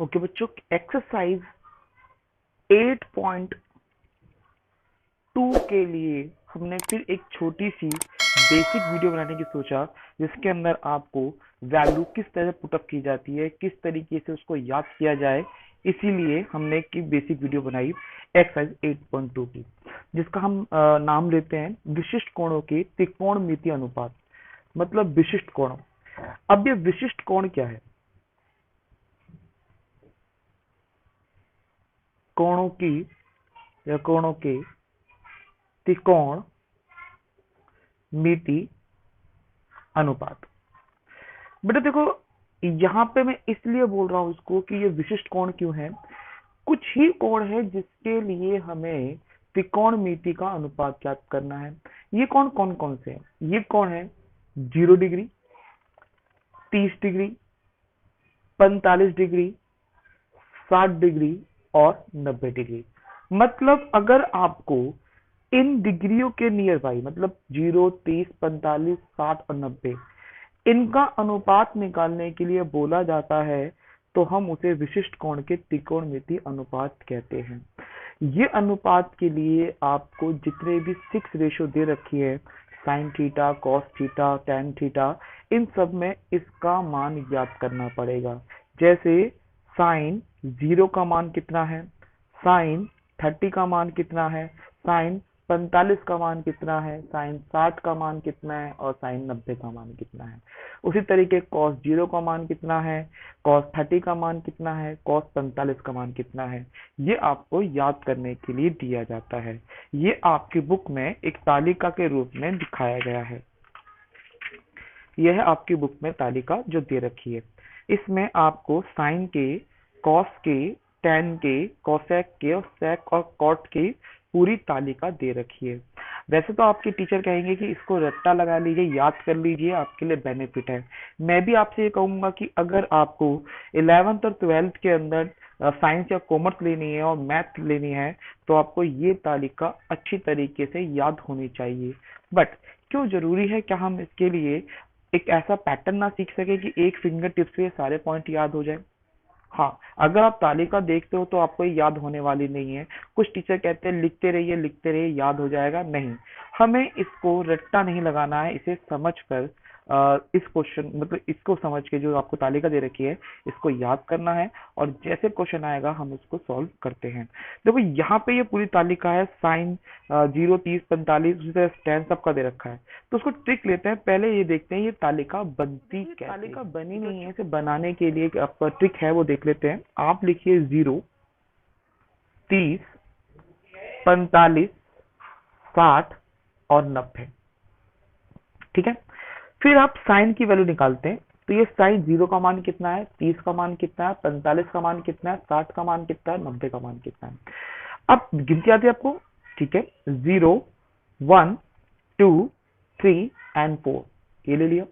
Okay बच्चों, exercise 8.2 के लिए हमने फिर एक छोटी सी बेसिक वीडियो बनाने की सोचा, जिसके अंदर आपको वैल्यू किस तरह पुटअप की जाती है, किस तरीके से उसको याद किया जाए। इसीलिए हमने एक बेसिक वीडियो बनाई एक्सरसाइज 8.2 की, जिसका हम नाम लेते हैं विशिष्ट कोणों के त्रिकोणमितीय अनुपात। मतलब विशिष्ट कोण। अब ये विशिष्ट कोण क्या है? कोणों की या कोणों के त्रिकोण मिति अनुपात। बेटा देखो, यहाँ पे मैं इसलिए बोल रहा हूँ इसको कि ये विशिष्ट कोण क्यों है। कुछ ही कोण है जिसके लिए हमें त्रिकोणमिति का अनुपात ज्ञात करना है। ये कोण कौन कौन से हैं? ये कोण है 0 डिग्री, 30 डिग्री, 45 डिग्री, 60 डिग्री और 90 डिग्री। मतलब अगर आपको इन डिग्रियों के नियर बाई, मतलब 0, 30, 45, 60 और 90, इनका अनुपात निकालने के लिए बोला जाता है, तो हम उसे विशिष्ट कोण के त्रिकोणमिति अनुपात कहते हैं। ये अनुपात के लिए आपको जितने भी 6 रेशो दे रखी है, sine theta, cos theta, tan theta, इन सब में इसका मान ज्ञात करना पड़ेगा। जैसे साइन 0 का मान कितना है, साइन 30 का मान कितना है, साइन 45 का मान कितना है, साइन 60 का मान कितना है और साइन 90 का मान कितना है। उसी तरीके कॉस 0 का मान कितना है, कॉस 30 का मान कितना है, कॉस 45 का मान कितना है। ये आपको याद करने के लिए दिया जाता है। ये आपकी बुक में एक तालिका के रूप में दिखाया गया है। यह आपकी बुक में तालिका जो दे रखी है, इसमें आपको साइन के, कॉस के, टैन के, कोसेक के और सेक और कॉट की पूरी तालिका दे रखी है। वैसे तो आपके टीचर कहेंगे कि इसको रट्टा लगा लीजिए, याद कर लीजिए, आपके लिए बेनिफिट है। मैं भी आपसे ये कहूंगा कि अगर आपको 11th और 12th के अंदर साइंस या कॉमर्स लेनी है और मैथ लेनी है, तो आपको ये तालिका अच्छी तरीके से याद होनी चाहिए। बट क्यों जरूरी है? क्या हम इसके लिए एक ऐसा पैटर्न ना सीख सके कि एक फिंगर टिप्स से सारे पॉइंट याद हो जाए? हाँ, अगर आप तालिका देखते हो तो आपको ये याद होने वाली नहीं है। कुछ टीचर कहते हैं लिखते रहिए याद हो जाएगा। नहीं, हमें इसको रट्टा नहीं लगाना है, इसे समझ कर इस क्वेश्चन, मतलब इसको समझ के जो आपको तालिका दे रखी है, इसको याद करना है और जैसे क्वेश्चन आएगा हम उसको सॉल्व करते हैं। देखो यहाँ पे ये पूरी तालिका है, साइन 0, 30, 45, उसी तरह tan सबका दे रखा है। तो उसको ट्रिक लेते हैं। पहले ये देखते हैं ये तालिका बनती कैसे। तालिका बनी नहीं है, इसे बनाने के लिए आपका ट्रिक है वो देख लेते हैं। आप लिखिए 0, 30, 45, 60 और 90। ठीक है, फिर आप साइन की वैल्यू निकालते हैं। तो ये साइन 0 का मान कितना है, 30 का मान कितना है, 45 का मान कितना है, 60 का मान कितना है, 90 का मान कितना है। अब गिनती आती है आपको। ठीक है, 0, 1, 2, 3 एंड 4 ये ले लिया।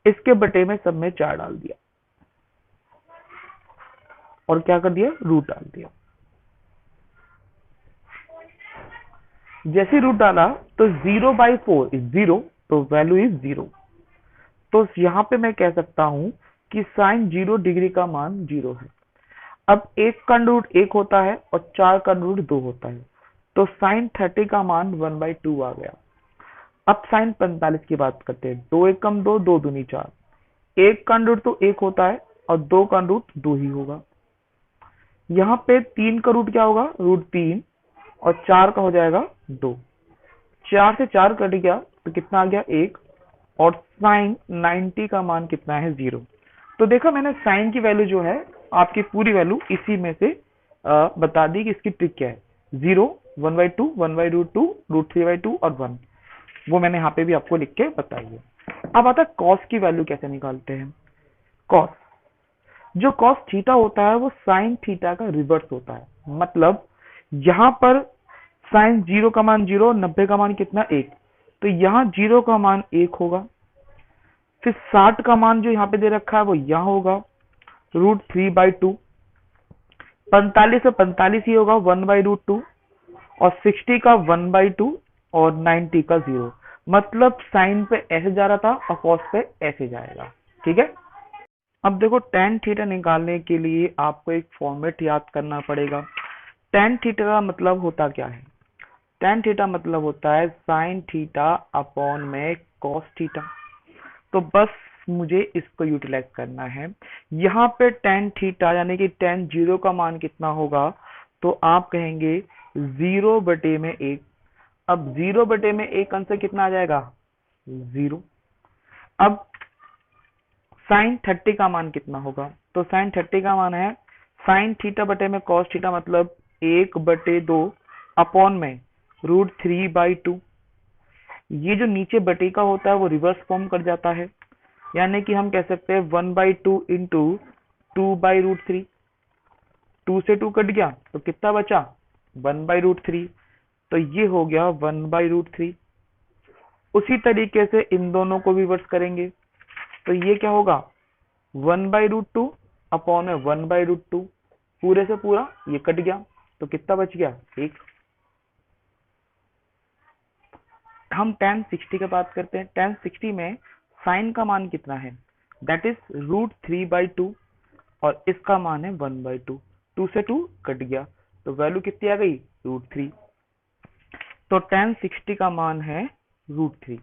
इसके बटे में सब में 4 डाल दिया और क्या कर दिया, रूट डाल दिया। जैसे रूट डाला तो 0/4 इज 0, तो वैल्यू इज 0। तो यहां पे मैं कह सकता हूं कि साइन 0 डिग्री का मान 0 है। अब 1 का रूट 1 होता है और 4 का रूट 2 होता है, तो साइन 30 का मान 1/2 आ गया। अब साइन 45 की बात करते हैं। 2 1 कम 2, 2 दूनी 4। 1 का रूट तो 1 होता है और 2 का रूट 2 ही होगा। यहाँ पे 3 का रूट क्या होगा, रूट 3, और 4 का हो जाएगा 2। 4 से 4 कट गया तो कितना आ गया, 1। और साइन 90 का मान कितना है, 0। तो देखा मैंने, साइन की वैल्यू जो है आपकी पूरी वैल्यू इसी में से बता दी कि इसकी ट्रिक क्या है। 0, 1/2, 1/2, √3/2 और 1, वो मैंने यहाँ पे भी आपको लिख के बताई है। अब आता है कॉस की वैल्यू कैसे निकालते हैं। कॉस, जो कॉस थीटा होता है वो साइन थीटा का रिवर्स होता है। मतलब यहाँ पर साइन 0 का मान 0, 90 का मान कितना, 1, तो यहाँ 0 का मान 1 होगा। फिर 60 का मान जो यहाँ पे दे रखा है वो यहाँ होगा, √3/2। 45 से 45 ही होगा, 1/√2। और 60 का 1/2 और 90 का 0। मतलब साइन पे ऐसे जा रहा था और कॉस पे ऐसे जाएगा। ठीक है, अब देखो tan थीटा निकालने के लिए आपको एक फॉर्मेट याद करना पड़ेगा। tan थीटा का मतलब होता क्या है? tan थीटा मतलब होता है sin थीटा अपॉन में cos थीटा। तो बस मुझे इसको यूटिलाइज करना है। यहाँ पे tan थीटा यानी कि tan जीरो का मान कितना होगा? तो आप कहेंगे 0/1। अब 0/1 आंसर कितना आ जाएगा? 0। अब साइन 30 का मान कितना होगा? तो साइन 30 का मान है साइन थीटा बटे में कॉस थीटा, मतलब 1/2 अपॉन में √3/2। ये जो नीचे बटे का होता है वो रिवर्स फॉर्म कर जाता है, यानी कि हम कह सकते हैं 1/2 इंटू 2/√3। 2 से 2 कट गया तो कितना बचा? 1/√3। तो ये हो गया 1/√3। उसी तरीके से इन दोनों को रिवर्स करेंगे तो ये क्या होगा? 1/√2 अपॉन में 1/√2। पूरे से पूरा ये कट गया तो कितना बच गया? 1। हम tan 60 की बात करते हैं। tan 60 में साइन का मान कितना है? दैट इज √3/2 और इसका मान है 1/2। 2 से 2 कट गया तो वैल्यू कितनी आ गई? √3। तो tan 60 का मान है √3।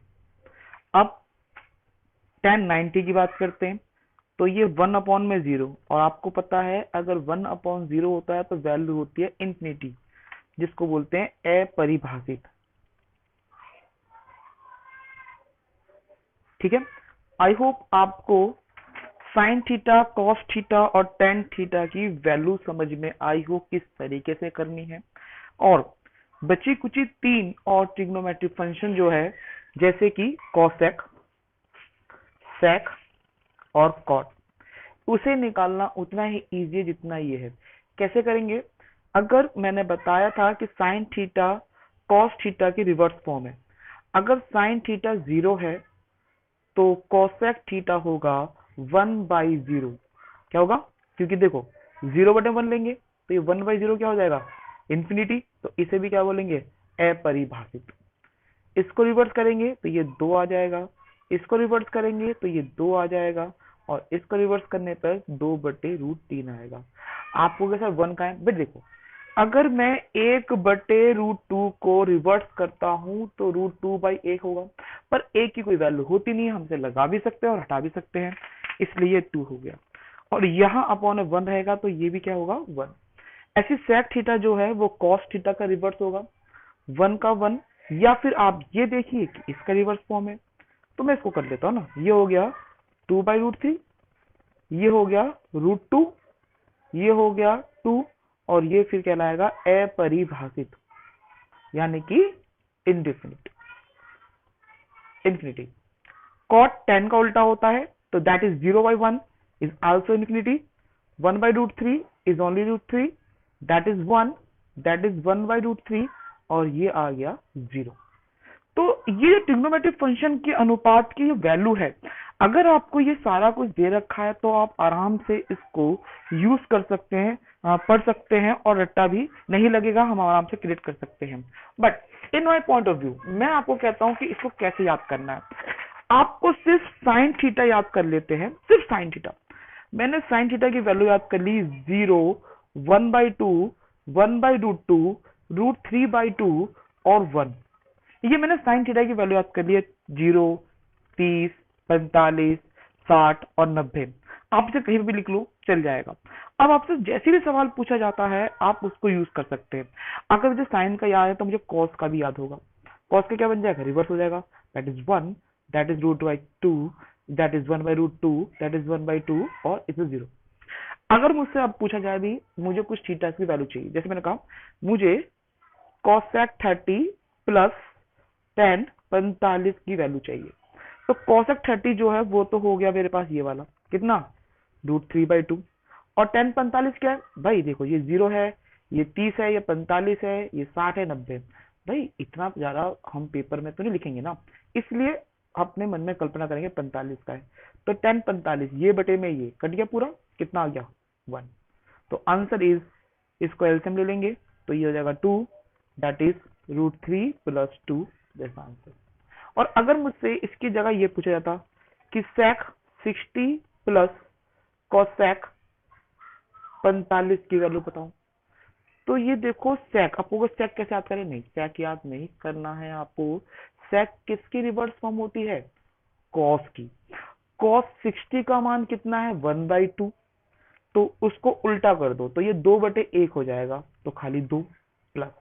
अब tan 90 की बात करते हैं। तो ये 1/0 और आपको पता है अगर 1/0 होता है तो वैल्यू होती है इंफिनिटी, जिसको बोलते हैं अपरिभाषित। ठीक है। आई होप आपको साइन थीटा, कॉस थीटा और टेन थीटा की वैल्यू समझ में आई हो किस तरीके से करनी है। और बची कुची 3 और ट्रिग्नोमेट्रिक फंक्शन जो है, जैसे कि कॉसेक, सेक और कॉट, उसे निकालना उतना ही इजी है जितना ये है। कैसे करेंगे? अगर मैंने बताया था कि साइन थीटा कॉस थीटा की रिवर्स फॉर्म है। अगर साइन थीटा 0 है तो कोसेक थीटा होगा 1/0। क्या होगा? क्योंकि देखो 0/1 लेंगे तो ये 1/0 क्या हो जाएगा? इंफिनिटी। तो इसे भी क्या बोलेंगे? अपरिभाषित। इसको रिवर्स करेंगे तो ये 2 आ जाएगा, इसको रिवर्स करेंगे तो ये 2 आ जाएगा और इसको रिवर्स करने पर 2/√3 आएगा। आपको कैसा 1 का है? बट देखो अगर मैं 1/√2 को रिवर्स करता हूं तो √2/1 होगा, पर एक की कोई वैल्यू होती नहीं है, हमसे लगा भी सकते हैं और हटा भी सकते हैं, इसलिए 2 हो गया। और यहाँ अपॉन 1 रहेगा तो ये भी क्या होगा? 1। ऐसी सेक थीटा जो है वो कॉस थीटा का रिवर्स होगा, 1 का 1। या फिर आप ये देखिए कि इसका रिवर्स फॉर्म है, तो मैं इसको कर लेता हूँ ना। ये हो गया 2/√3, ये हो गया √2, ये हो गया 2 और ये फिर कहलाएगा अपरिभाषित, यानी कि इंडेफिनिट, इंफिनिटी। कॉट 10 का उल्टा होता है तो that is 0/1 is also infinity. 1/√3 is only √3, that is 1, that is 1/√3 और ये आ गया 0। तो ये ट्रिग्नोमेट्रिक फंक्शन के अनुपात की वैल्यू है। अगर आपको ये सारा कुछ दे रखा है तो आप आराम से इसको यूज कर सकते हैं, पढ़ सकते हैं और रट्टा भी नहीं लगेगा, हम आराम से क्रिएट कर सकते हैं। But in my point of view मैं आपको कहता हूं कि इसको कैसे याद करना है। आपको सिर्फ साइन थीटा याद कर लेते हैं, सिर्फ साइन थीटा। मैंने साइन थीटा की वैल्यू याद कर ली 0, 1/2, 1/√2, √3/2 और 1। ये मैंने साइन थीटा की वैल्यू याद कर ली है। 0, 30, 45, 60 और 90। आप इसे कहीं भी लिख लो चल जाएगा। अब आपसे जैसे भी सवाल पूछा जाता है आप उसको यूज कर सकते हैं। अगर मुझे साइन का याद है तो मुझे कॉस का भी याद होगा। कॉस का क्या बन जाएगा? रिवर्स हो जाएगा, that is 1, that is √2, that is 1/√2, that is 1/2 और इज 0। अगर मुझसे अब पूछा जाए भी मुझे कुछ थीटा की वैल्यू चाहिए, जैसे मैंने कहा मुझे कॉसेक 30 प्लस tan 45 की वैल्यू चाहिए, तो कोसेक 30 जो है वो तो हो गया मेरे पास ये वाला, कितना? √3/2। और tan 45 क्या है भाई? देखो ये 0 है, ये 30 है, ये 45 है, ये 60 है, 90। भाई इतना ज्यादा हम पेपर में तो नहीं लिखेंगे ना, इसलिए अपने मन में कल्पना करेंगे 45 का है। तो tan 45 ये बटे में ये कट गया पूरा, कितना आ गया? 1। तो आंसर इज, इसको एलसीएम ले लेंगे तो ये हो जाएगा 2, दैट इज √3 + 2, जैसा आंसर। और अगर मुझसे इसकी जगह ये पूछा जाता कि sec 60 प्लस कोसेक 45 की वैल्यू बताओ। तो ये देखो सेक, आपको सेक कैसे याद करें, नहीं सेक याद नहीं करना है आपको। सेक किसकी रिवर्स फॉर्म होती है, कॉस की। कॉस 60 का मान कितना है, 1/2। तो उसको उल्टा कर दो तो ये 2/1 हो जाएगा, तो खाली 2 प्लस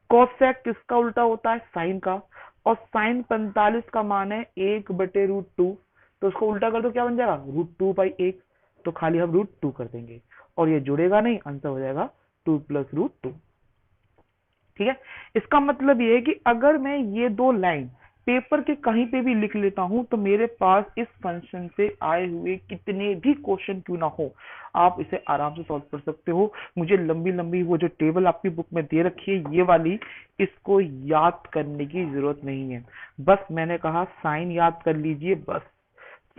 कॉसेक किसका उल्टा होता है, साइन का। और साइन 45 का मान है 1/√2। तो उसको उल्टा कर दो क्या बन जाएगा, √2/1। तो खाली हम √2 कर देंगे और ये जुड़ेगा नहीं, आंसर हो जाएगा 2 + √2। ठीक है। इसका मतलब ये है कि अगर मैं ये दो लाइन पेपर के कहीं पे भी लिख लेता हूं तो मेरे पास इस फंक्शन से आए हुए कितने भी क्वेश्चन क्यों ना हो, आप इसे आराम से सॉल्व कर सकते हो। मुझे लंबी लंबी वो जो टेबल आपकी बुक में दे रखी है ये वाली, इसको याद करने की जरूरत नहीं है। बस मैंने कहा साइन याद कर लीजिए, बस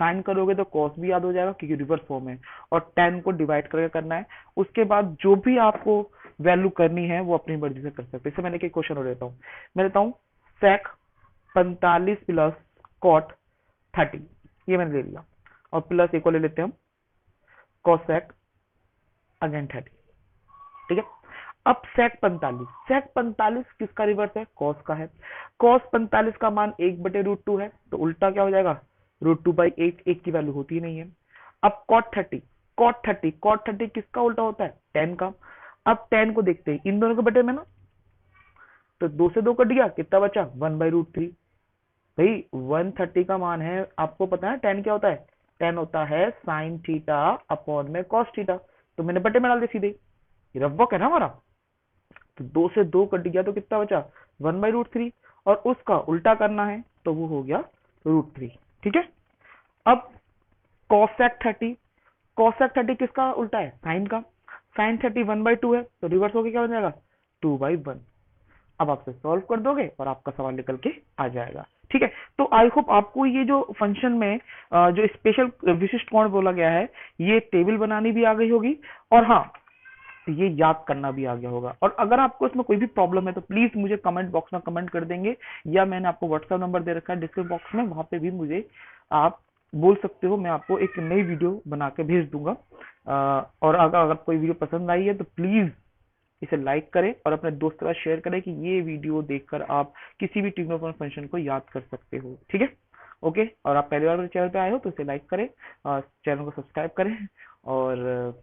साइन करोगे तो कॉस भी याद हो जाएगा क्योंकि रिवर्स फॉर्म है, और टेन को डिवाइड करके करना है। उसके बाद जो भी आपको वैल्यू करनी है वो अपनी मर्जी से कर सकते हैं। इससे मैंने एक क्वेश्चन और लेता हूँ, मैं लेता हूँ सेक 45 प्लस कॉट 30, ये मैंने ले लिया, और प्लस एक और ले लेते हैं हम कॉसेक अगेन 30। ठीक है। अब सेक 45 किसका रिवर्स है, कॉस का है। कॉस 45 का मान 1/√2 है, तो उल्टा क्या हो जाएगा, √2/1, एक की वैल्यू होती ही नहीं है। अब कॉट 30 किसका उल्टा होता है, टेन का। अब टेन को देखते हैं इन दोनों के बटे में ना, तो 2 से 2 कट गया, कितना बचा, 1/√3। भाई 130 का मान है, आपको पता है टेन क्या होता है, टेन होता है साइन थीटा अपॉन में कॉस थीटा। तो मैंने बटे में डाल दिया सीधे, ये रफ वर्क है ना हमारा। तो 2 से 2 कट गया तो कितना बचा, 1/√3, और उसका उल्टा करना है तो वो हो गया √3। ठीक है। अब कॉसेक 30 किसका उल्टा है, साइन का। साइन 30 1/2 है, तो रिवर्स होके क्या हो जाएगा, 2/1। अब आप सॉल्व कर दोगे और आपका सवाल निकल के आ जाएगा। ठीक है। तो आई होप आपको ये जो फंक्शन में जो स्पेशल विशिष्ट कोण बोला गया है, ये टेबल बनानी भी आ गई होगी, और हाँ ये याद करना भी आ गया होगा। और अगर आपको इसमें कोई भी प्रॉब्लम है तो प्लीज मुझे कमेंट बॉक्स में कमेंट कर देंगे, या मैंने आपको व्हाट्सएप नंबर दे रखा है डिस्क्रिप्शन बॉक्स में, वहां पे भी मुझे आप बोल सकते हो, मैं आपको एक नई वीडियो बना के भेज दूंगा। और अगर कोई वीडियो पसंद आई है तो प्लीज इसे लाइक करें और अपने दोस्तों के साथ शेयर करें कि ये वीडियो देखकर आप किसी भी ट्रिग्नोमेट्री फंक्शन को याद कर सकते हो। ठीक है। ओके। और आप पहली बार मेरे चैनल पे आए हो तो इसे लाइक करें, चैनल को सब्सक्राइब करें, और